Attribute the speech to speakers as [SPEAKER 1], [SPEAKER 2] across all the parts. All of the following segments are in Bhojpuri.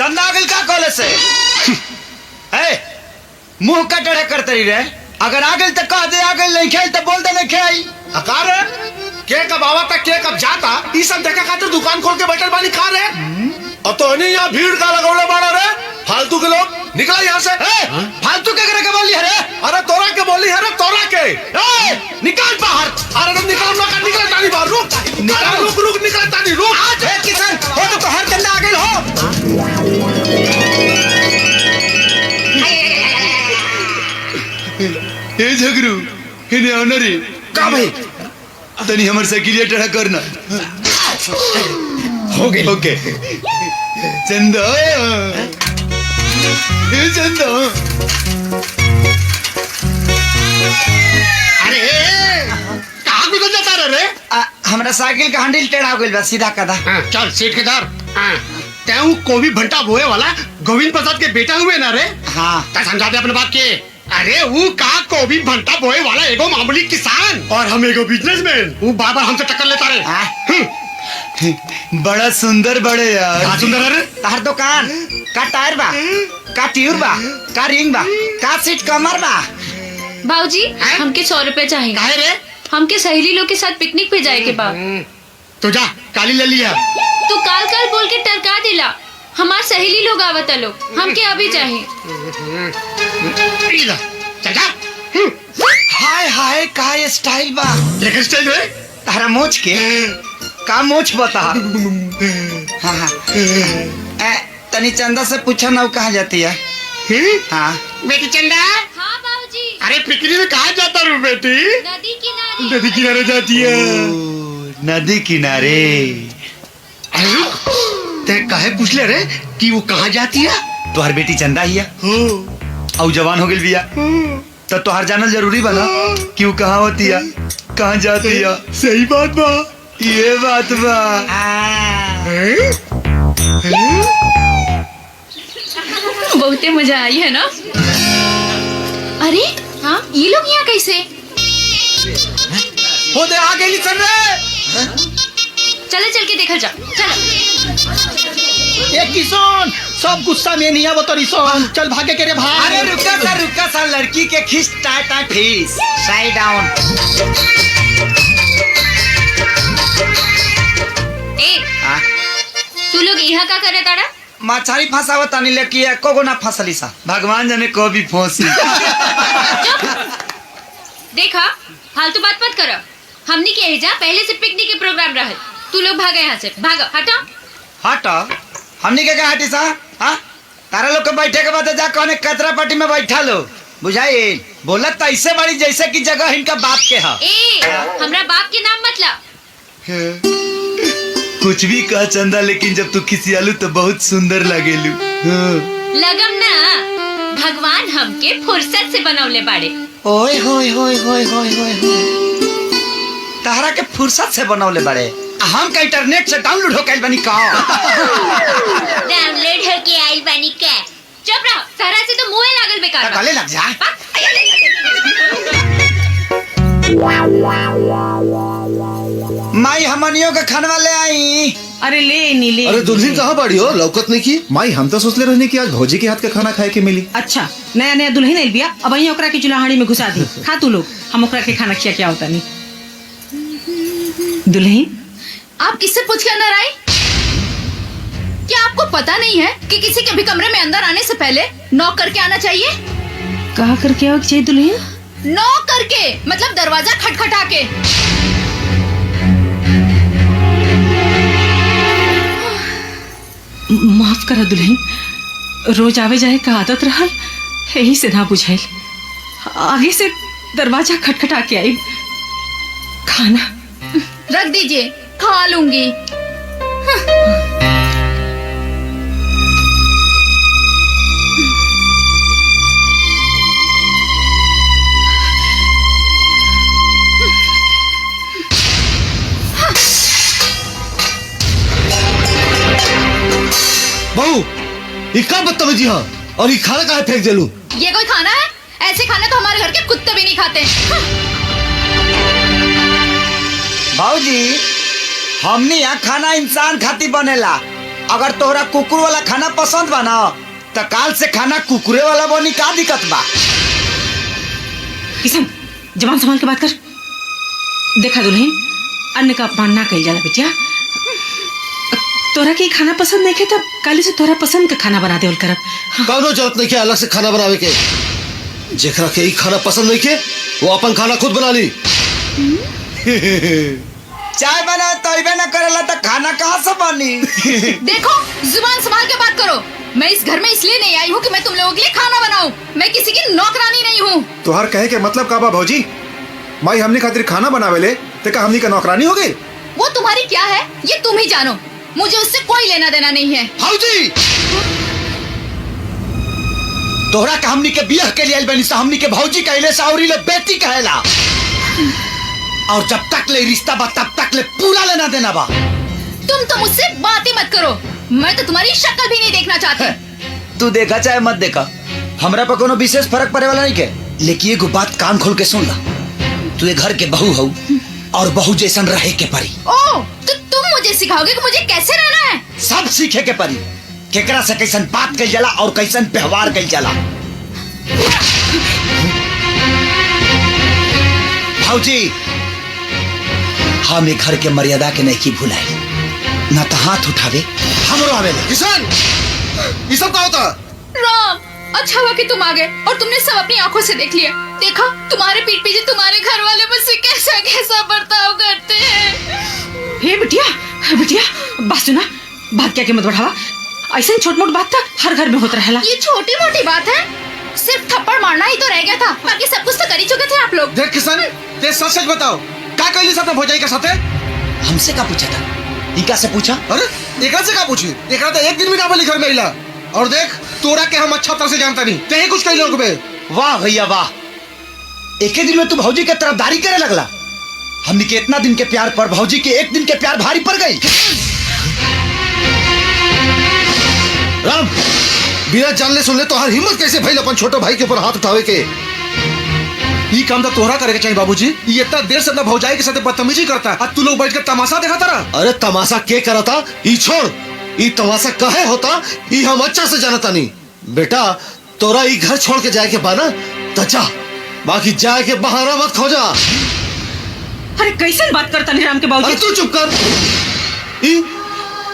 [SPEAKER 1] चंदा आगिल का कॉलेज से मुंह का टेढ़ा करते ही रहे। अगर आगिल तो कह दे, आगिल नहीं खेल तो बोल दे नहीं खेल।
[SPEAKER 2] अकार के कब आवा था के कब जाता ये सब देखा खातिर दुकान खोल के बैठल बानी खा रहे। अब तो नहीं यहाँ भीड़ का लगौले बाड़ा रे फालतू के लोग। निकला यहाँ से।
[SPEAKER 1] फालतू के करे के बोली है रे?
[SPEAKER 2] अरे तोरा के बोली है रे, तोरा के।
[SPEAKER 1] निकाल बाहर।
[SPEAKER 2] अरे तुम निकल ना कर, निकल तानी बाहर। रुक रुक निकल तानी रुक।
[SPEAKER 1] आज है किसान हो तो हर चंदा आगिल हो।
[SPEAKER 3] ए झगरू इन्हें ऑनरी
[SPEAKER 1] का भाई
[SPEAKER 3] तनी हमर साइकिलिया टेढ़ा करना
[SPEAKER 1] हो गई।
[SPEAKER 3] ओके चंदा ए चंदा
[SPEAKER 2] अरे कहाँ गुजर जाता रे?
[SPEAKER 1] हमरा साइकिल का हैंडल टेढ़ा हो गइल बा, सीधा कदा।
[SPEAKER 2] चल सीट के दार। तेऊ कोबी भंटा बोए वाला गोविंद प्रसाद के बेटा हुए ना रे?
[SPEAKER 1] हाँ
[SPEAKER 2] ता समझा दे अपने बात के। अरे वो का कोबी भंटा बोए वाला एगो मामूली किसान और हम एगो बिजनेसमैन। वो बार-बार हमसे टक्कर लेता रे।
[SPEAKER 3] बड़ा सुंदर बड़े यार।
[SPEAKER 2] कहाँ सुंदर है रे?
[SPEAKER 1] तार दुकान का टायर बा, का ट्यूब बा, का रिंग बा, का सीट कमर बा।
[SPEAKER 4] भाऊजी हमके 100 रुपए चाहिए।
[SPEAKER 2] काहे रे?
[SPEAKER 4] हमके सहेली लोग के साथ पिकनिक पे जाए के बा।
[SPEAKER 2] तो जा काली ले लिया।
[SPEAKER 4] तू काल काल बोल के टरका दिला। हमार सहेली लोग आवता लोग, हमके अभी चाहिए।
[SPEAKER 2] चल जा।
[SPEAKER 1] हाय हाय का ये स्टाइल बा।
[SPEAKER 2] लेकिन स्टाइल रे?
[SPEAKER 1] तारा मोच के का मोच बता। हाँ हाँ तनी चंदा से पूछा ना वो कहाँ जाती है। हाँ
[SPEAKER 2] बेटी चंदा।
[SPEAKER 4] हाँ भाऊजी।
[SPEAKER 2] अरे पिकनिक में कहाँ जाता रू बेटी?
[SPEAKER 4] नदी किनारे।
[SPEAKER 2] नदी किनारे जाती है।
[SPEAKER 3] नदी किनारे।
[SPEAKER 2] अरे रुक, ते काहे पूछ ले रे कि वो कहाँ जाती है?
[SPEAKER 3] तुहार बेटी चंदा ही और जवान हो गई बिया तो तुहार जानल जरूरी बना कि वो कहाँ होती है, कहाँ जाती है।
[SPEAKER 2] सही बात बा।
[SPEAKER 3] ये बात बा।
[SPEAKER 4] बहुते मजा आई है ना? अरे हाँ ये लोग यहाँ कैसे?
[SPEAKER 1] हो दे आ गई चल रे।
[SPEAKER 4] चलो चल के देखा जा। चलो।
[SPEAKER 1] ये किसान सब गुस्सा में नहीं आवत रिसन। चल भागे के रे भाई। अरे रुका सा लड़की के खींच टाटा फीस साइड डाउन।
[SPEAKER 4] ए तू लोग यहाँ का करे ताड़ा?
[SPEAKER 1] मछली फंसावत तानी लेके एको गो ना फंसली सा।
[SPEAKER 3] भगवान जाने कभी फंसी।
[SPEAKER 4] देखा फालतू बात मत करो। हमनी के एजा पहले से पिकनिक के प्रोग्राम रहे। तू लोग भागे यहाँ से। भागो हटो।
[SPEAKER 1] हटो हमनी के हटी सा। हाँ तारा लोग के बैठे के बाद जा कहने कचरा पट्टी में बैठा लो। बुझाई बोलत तो ऐसे बड़ी जैसे कि जगह इनका बाप के है।
[SPEAKER 4] ए हमरा बाप के नाम मतलब।
[SPEAKER 3] कुछ भी कह चंदा लेकिन जब तू खिसियालू तो बहुत सुंदर लगेलू।
[SPEAKER 4] लगम ना भगवान हमके फुर्सत से बनौले बाड़े।
[SPEAKER 1] ओए होए होए होए होए होए तारा के फुर्सत से बनौले बड़े। हम का इंटरनेट से डाउनलोड हो गइल बनी का।
[SPEAKER 4] डाउनलोड हो के आई बनी का। चुप रहो, सारा से तो मुंह लागल बेकार।
[SPEAKER 1] गले लग जा। माई हमनियों के खानवा ले आई।
[SPEAKER 5] अरे ले नीले।
[SPEAKER 6] अरे दुल्हन कहाँ बाड़ी हो? लौकत नहीं की माई। हम तो सोचले रहने की आज भौजी के हाथ का खाना खाए के मिली।
[SPEAKER 5] अच्छा नया नया दुल्हन आइल बिया, अब वहीं ओकरा के चूल्हाड़ी में घुसा दी। खा तू लोग, हम ओकरा के खाना खिया क्या होता नहीं। दुल्हन
[SPEAKER 4] आप किससे पूछ के अंदर आई? क्या आपको पता नहीं है कि किसी के भी कमरे में अंदर आने से पहले नॉक करके आना चाहिए?
[SPEAKER 5] कहा करके आओ चाहिए दुल्हन?
[SPEAKER 4] नॉक करके मतलब दरवाजा खटखटा के।
[SPEAKER 5] माफ करा दुल्हन, रोज आवे जाए का आदत रहल, यही से ना बुझाइल। आगे से दरवाजा खटखटा के आई। खाना
[SPEAKER 4] रख दीजिए, खा लूंगी।
[SPEAKER 6] बहू ये का बदतमीजी है और ये खाना कहाँ फेंक देलू?
[SPEAKER 4] ये कोई खाना है? ऐसे खाना तो हमारे घर के कुत्ते भी नहीं खाते।
[SPEAKER 1] भाऊजी हमने यहाँ खाना इंसान खाती बनेला अगर तोहरा कुकुर वाला खाना पसंद बा ना तो काल से खाना कुकुरे वाला बनी, का दिक्कत बा?
[SPEAKER 5] किशन जबान संभाल के बात कर। देखा दुल्हन, अन्न का अपमान ना कही जाला बिटिया। तोरा के खाना पसंद नहीं के तब काली से तोरा पसंद का खाना बना देवल करब। हाँ।
[SPEAKER 2] कौनो जरूरत नहीं के अलग से खाना बनावे के। जेकरा के ई खाना पसंद नहीं के वो अपन खाना खुद बना ली।
[SPEAKER 1] चाय बना तोइबे ना करेला तो खाना कहाँ से बनी?
[SPEAKER 4] देखो, जुबान संभाल के बात करो। मैं इस घर में इसलिए नहीं आई हूँ कि मैं तुम लोगों के लिए खाना बनाऊं। मैं किसी की नौकरानी नहीं हूँ।
[SPEAKER 6] तुहार कहे के मतलब का बा भौजी? माई हमने खातिर खाना बनावे ले ते का हमनी का नौकरानी हो गई?
[SPEAKER 4] वो तुम्हारी क्या है ये तुम ही जानो। मुझे उससे कोई लेना देना नहीं है।
[SPEAKER 1] भाऊजी, तोहरा का हमनी के बियाह के लिए आइल बनी, हमनी के भौजी कहले से औरी ले बेटी कहेला। और जब तक ले रिश्ता बा तब तक ले पूरा लेना देना बा।
[SPEAKER 4] तुम तो मुझसे बातें मत करो। मैं तो तुम्हारी शक्ल भी नहीं देखना चाहती।
[SPEAKER 1] तू देखा चाहे मत देखा, हमरा पर कोनो विशेष फर्क पड़े वाला नहीं के। लेकिन एगो बात कान खोल के सुन ला, तू ये घर के बहू हो और बहू जैसन रहे के परी।
[SPEAKER 4] ओ, तो तुम मुझे सिखाओगे कि मुझे कैसे रहना है?
[SPEAKER 1] सब सीखे के परी, केकरा से कैसन बात कइल जाला और कैसन व्यवहार कइल जाला। भाऊजी, हम एक घर के मर्यादा के नहीं भुलाई, ना तो हाथ उठावे हमरो आवेला।
[SPEAKER 2] किशन, ये सब क्या होता?
[SPEAKER 4] राम, अच्छा हुआ कि तुम आ गए और तुमने सब अपनी आंखों से देख लिया। देखा, तुम्हारे पीठ पीछे तुम्हारे घर वाले मुझसे कैसा कैसा बर्ताव करते हैं।
[SPEAKER 5] हे बिटिया, बिटिया बात सुना, बात क्या के मत बढ़ावा। ऐसे छोट मोट बात था हर घर में होता रहेला।
[SPEAKER 4] ये छोटी मोटी बात है, सिर्फ थप्पड़ मारना ही तो रह गया था, बाकी सब कुछ तो कर ही चुके थे आप लोग।
[SPEAKER 2] देख किशन, ते सच सच बताओ, क्या कहली सब भौजाई के साथे?
[SPEAKER 1] हमसे का पूछा था? इनका से पूछा?
[SPEAKER 2] अरे एकरा से का पूछी? एकरा तो एक दिन भी ना बोली घर में आइला। और देख, तोरा के हम अच्छा तरह से जानता नहीं, ते ही कुछ कही लोग बे।
[SPEAKER 1] वाह भैया वाह, एक ही दिन में तू भौजी के तरफदारी करे लगला। हमने के इतना दिन के प्यार पर भौजी के एक दिन के प्यार भारी पड़ गई।
[SPEAKER 2] राम, बिना जानले सुनले तो हर हिम्मत कैसे भइल अपन छोटे भाई के ऊपर हाथ उठावे के? ये काम तो तोहरा करे के चाहिए बाबूजी। ये इतना देर से अपना भौजाई के साथ बदतमीजी करता है, अब तू लोग बैठ कर तमाशा देखा तारा। अरे तमाशा के करता? ई छोड़, ई तमाशा काहे होता ई हम अच्छा से जानता नहीं। बेटा, तोरा ई घर छोड़ के जाए के बाना तो जा, बाकी जाए के बहाना मत खोजा।
[SPEAKER 5] अरे कैसे बात करता नहीं राम के बाबूजी?
[SPEAKER 2] अरे तू चुप कर। ई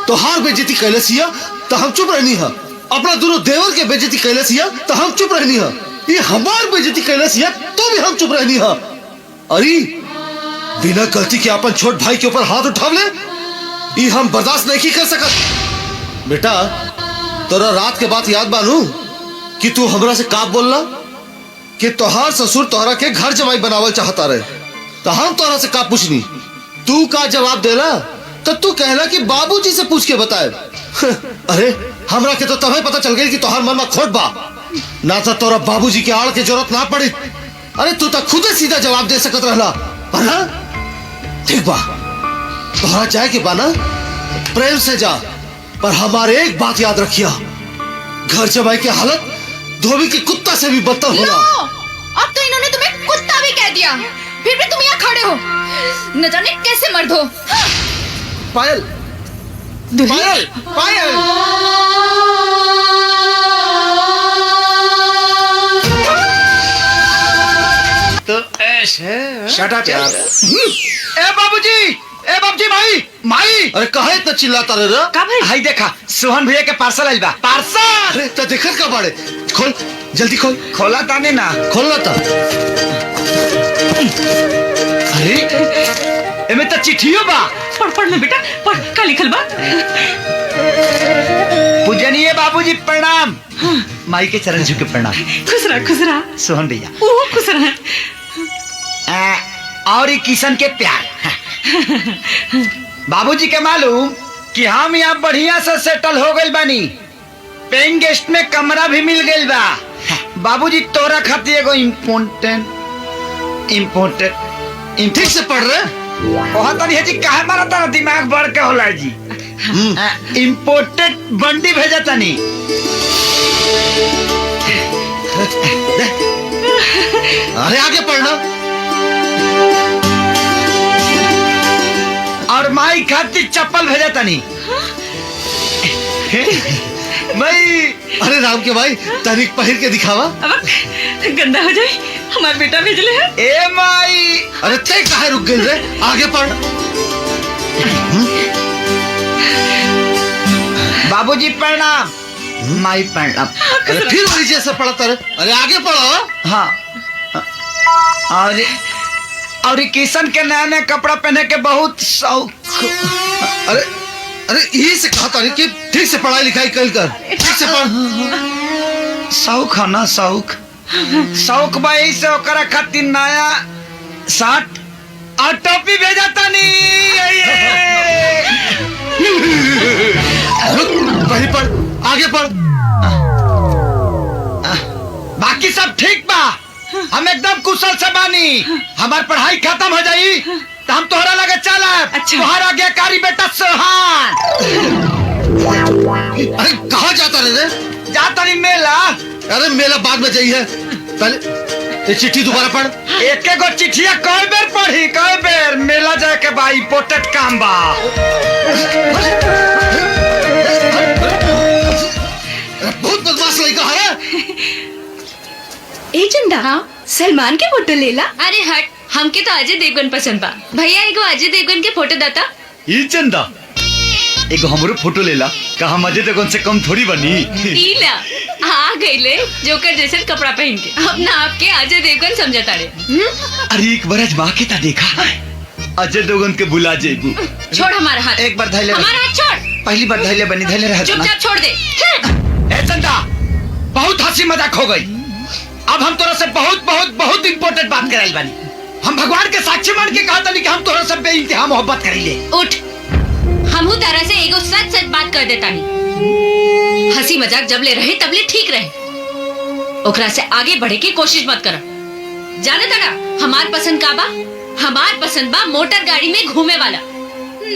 [SPEAKER 2] तोहार बेइज्जती कैले सिया तो हम चुप रहनी है। अपना दोनों देवर के बेइज्जती कैले सिया तो हम चुप रहनी है। ये हमार बेइज्जती कैले सिया तो भी हम चुप रहनी है। अरे बिना गलती के अपन छोट भाई के ऊपर हाथ उठाव ले, ये हम बर्दाश्त नहीं कर सकत। बेटा, तोरा रात के बात याद बानू कि तू हमरा से का बोलला कि तोहार ससुर तोहरा के घर जमाई बनावल चाहता रहे, तो हम तोहरा से का पूछनी, तू का जवाब देला? तो तू कहला कि बाबूजी से पूछ के बताए। अरे हमरा के तो तभी पता चल गई कि तोहार मन में खोट बा, ना तो तोरा बाबूजी के आड़ के जरूरत ना पड़ी। अरे तू तो खुद सीधा जवाब दे सकत रहला। ठीक बा, तोहरा जाए के बाना प्रेम से जा, पर हमारे एक बात याद रखिया, घर जमाई की हालत धोबी के कुत्ता से भी बदतर होला।
[SPEAKER 4] अब तो इन्होंने तुम्हें कुत्ता भी कह दिया, फिर भी तुम यहाँ खड़े हो, न जाने कैसे मर्द हो।
[SPEAKER 2] पायल, पायल, पायल।
[SPEAKER 1] तो ऐसे शट अप यार। ए बाबूजी भाई माई।
[SPEAKER 2] अरे कहे इतना चिल्लाता रहे रे?
[SPEAKER 5] का भाई?
[SPEAKER 1] हाय देखा, सोहन भैया के पार्सल आइल बा। पार्सल?
[SPEAKER 2] अरे तो देखत का बाड़े, खोल जल्दी खोल।
[SPEAKER 1] खोला ताने ना।
[SPEAKER 2] खोलना था।
[SPEAKER 1] अरे एमे तो चिट्ठियो बा।
[SPEAKER 5] पढ़ ना बेटा, पढ़, का लिखल बा?
[SPEAKER 1] पूजनीय बाबूजी प्रणाम। माई के चरण झुके प्रणाम।
[SPEAKER 5] खुश रह
[SPEAKER 1] सोहन भैया।
[SPEAKER 5] ओ खुश रह।
[SPEAKER 1] और ये किशन के प्यार। बाबूजी के मालूम कि हम यहाँ बढ़िया से सेटल हो गइल बानी, पेइंग गेस्ट में कमरा भी मिल गइल बा। बाबूजी तोरा खातिर एगो इम्पोर्टेंट
[SPEAKER 2] ठीक से पढ़ रहे?
[SPEAKER 1] बहुत है जी, काहे मारा तारा दिमाग बढ़ के होला जी। इम्पोर्टेड बंडी भेजा तनी।
[SPEAKER 2] अरे आगे पढ़ना।
[SPEAKER 1] और माई खातिर चप्पल भेजा तनी। भाई
[SPEAKER 2] अरे राम के भाई तनिक पहिर के दिखावा।
[SPEAKER 5] अब गंदा हो जाए, हमार बेटा भेजले है।
[SPEAKER 1] ए माई
[SPEAKER 2] अरे ते काहे रुक गई रे, आगे पढ़।
[SPEAKER 1] बाबूजी प्रणाम, माई प्रणाम।
[SPEAKER 2] अरे फिर वही जैसा पढ़ता रे, अरे आगे पढ़ो।
[SPEAKER 1] हाँ और किशन के नया नया कपड़ा पहने के बहुत शौक।
[SPEAKER 2] अरे अरे यही से कहा था कि ठीक से पढ़ाई लिखाई कर, ठीक से पढ़।
[SPEAKER 1] शौक है ना, शौक भाई से ओकरा खातिर नया शर्ट और टोपी भेजा तनी।
[SPEAKER 2] वही पढ़, आगे पढ़।
[SPEAKER 1] बाकी सब ठीक बा, हम एकदम कुशल से बानी। हमार पढ़ाई खत्म हो जाई तो हम तोहरा लगे चलब।
[SPEAKER 5] अच्छा।
[SPEAKER 1] तोहरा आज्ञाकारी बेटा सोहान।
[SPEAKER 2] अरे कहाँ जाता रे?
[SPEAKER 1] जा तनी मेला।
[SPEAKER 2] अरे मेला बाद में जाइए, पहले ये चिट्ठी दोबारा पढ़।
[SPEAKER 1] एक गो चिट्ठिया कई बेर पढ़ी, कई बेर। मेला जाए के बा, इम्पोर्टेंट काम बा।
[SPEAKER 2] बहुत बदमाश लड़का है।
[SPEAKER 7] ए चंदा, हाँ? सलमान के फोटो लेला।
[SPEAKER 8] अरे हट, हमके तो अजय देवगन पसंद बा। भैया एगो अजय देवगन के फोटो दाता।
[SPEAKER 3] ई चंदा एगो हमरो फोटो लेला, का हम अजय देवगन से कम थोड़ी बनी।
[SPEAKER 8] ईला आ गईले जोकर जैसन कपड़ा पहन के अपना आपके अजय देवगन समझता रे।
[SPEAKER 3] अरे एक बार अजमा के ता देखा, अजय देवगन के बुला जेबू।
[SPEAKER 8] छोड़ हमारा हाथ,
[SPEAKER 1] एक बार धैले,
[SPEAKER 8] हमारा हाथ छोड़।
[SPEAKER 1] पहली बार धैले बनी, धैले रह।
[SPEAKER 8] चुपचाप छोड़ दे।
[SPEAKER 1] ए चंदा, बहुत हंसी मजाक हो गई। अब हम तोरा से बहुत बहुत बहुत इम्पोर्टेंट बात कराइल बानी। हम भगवान के साक्षी मान के कहा था कि हम तोरा से बेइंतहा मोहब्बत करीले।
[SPEAKER 8] उठ, हमहू तारा से एगो सच सच बात कर देता नहीं। हंसी मजाक जब ले रहे तब ले ठीक रहे, ओकरा से आगे बढ़े की कोशिश मत कर। जाने तड़ा हमार पसंद का बा? हमार पसंद बा मोटर गाड़ी में घूमे वाला,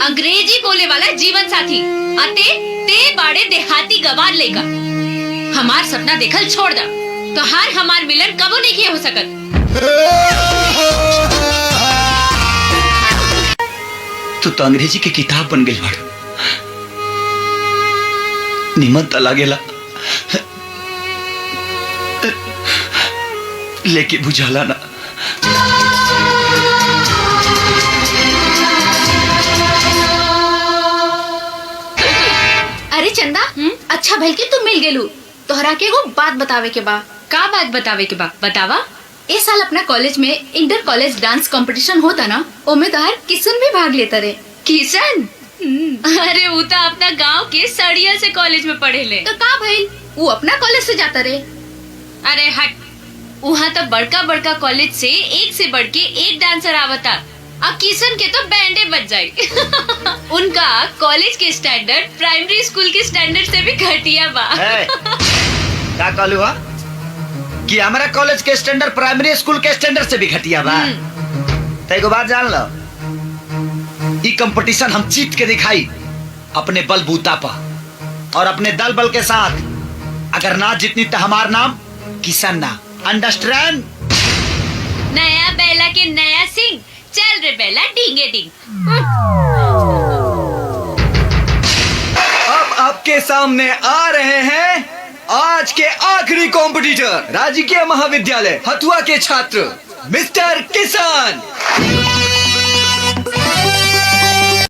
[SPEAKER 8] अंग्रेजी बोले वाला जीवन साथी। अते ते बाड़े देहाती गवार लेगा। हमार सपना देखल छोड़ दा, तो हार हमार मिलन कबो नहीं हो सकत।
[SPEAKER 3] तू तो अंग्रेजी के किताब बन गई बाड़ू, निमन त लागेला, लेके बुझाला ना।
[SPEAKER 4] अरे चंदा, अच्छा भल के तू मिल गेलू। तोहरा के एगो बात बतावे के बा।
[SPEAKER 8] का बात बतावे के बा? बतावा।
[SPEAKER 4] इस साल अपना कॉलेज में इंटर कॉलेज डांस कंपटीशन होता ना, ओमे तोहर किशन भी भाग लेता रे।
[SPEAKER 8] किशन? अरे वो तो अपना गांव के सड़िया से कॉलेज में पढ़े ले।
[SPEAKER 4] तो का भइल, वो अपना कॉलेज से जाता रे।
[SPEAKER 8] अरे हट, वहाँ तो बड़का बड़का कॉलेज से बढ़ के एक डांसर आवता। अब किशन के तो बैंडे बज जाए। उनका कॉलेज के स्टैंडर्ड प्राइमरी स्कूल के स्टैंडर्ड से भी घटिया बा।
[SPEAKER 1] क्या कहलू हा? कि हमारा कॉलेज के स्टैंडर्ड प्राइमरी स्कूल के स्टैंडर्ड से भी घटिया बा। तो एगो बात जान लो, ई कंपटीशन हम जीत के दिखाई अपने बलबूता पर और अपने दल बल के साथ। अगर ना जीतनी तो हमार नाम किशन ना, अंडरस्टैंड?
[SPEAKER 8] नया बेला के नया सिंह, चल रे बेला डिंगे डिंग।
[SPEAKER 9] अब आपके सामने आ रहे हैं आज के आखिरी कॉम्पिटिटर, राजकीय महाविद्यालय हथुआ के छात्र मिस्टर किशन।